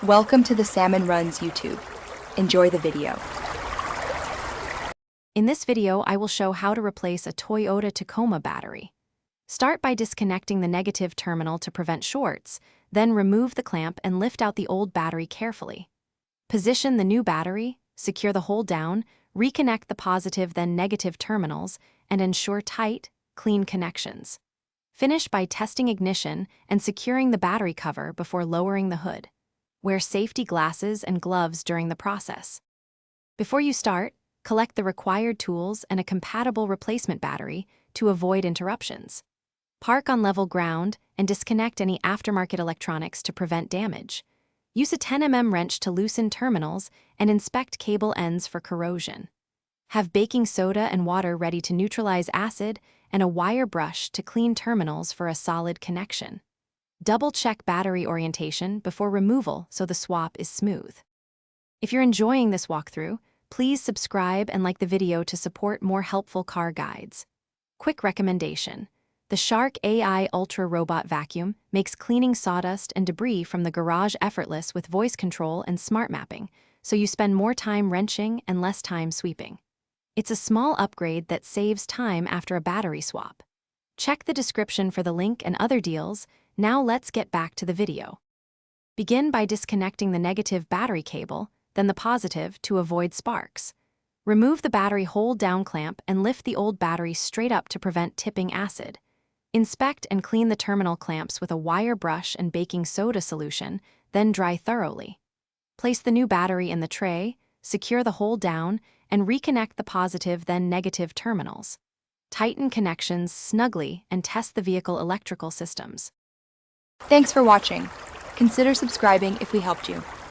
Welcome to the Salmon Runs YouTube. Enjoy the video. In this video, I will show how to replace a Toyota Tacoma battery. Start by disconnecting the negative terminal to prevent shorts, then remove the clamp and lift out the old battery carefully. Position the new battery, secure the hole down, reconnect the positive then negative terminals, and ensure tight, clean connections. Finish by testing ignition and securing the battery cover before lowering the hood. Wear safety glasses and gloves during the process. Before you start, collect the required tools and a compatible replacement battery to avoid interruptions. Park on level ground and disconnect any aftermarket electronics to prevent damage. Use a 10 mm wrench to loosen terminals and inspect cable ends for corrosion. Have baking soda and water ready to neutralize acid and a wire brush to clean terminals for a solid connection. Double-check battery orientation before removal so the swap is smooth. If you're enjoying this walkthrough, please subscribe and like the video to support more helpful car guides. Quick recommendation: the Shark AI Ultra Robot Vacuum makes cleaning sawdust and debris from the garage effortless with voice control and smart mapping, so you spend more time wrenching and less time sweeping. It's a small upgrade that saves time after a battery swap. Check the description for the link and other deals. Now let's get back to the video. Begin by disconnecting the negative battery cable, then the positive to avoid sparks. Remove the battery hold-down clamp and lift the old battery straight up to prevent tipping acid. Inspect and clean the terminal clamps with a wire brush and baking soda solution, then dry thoroughly. Place the new battery in the tray, secure the hold down, and reconnect the positive then negative terminals. Tighten connections snugly and test the vehicle electrical systems. Thanks for watching. Consider subscribing if we helped you.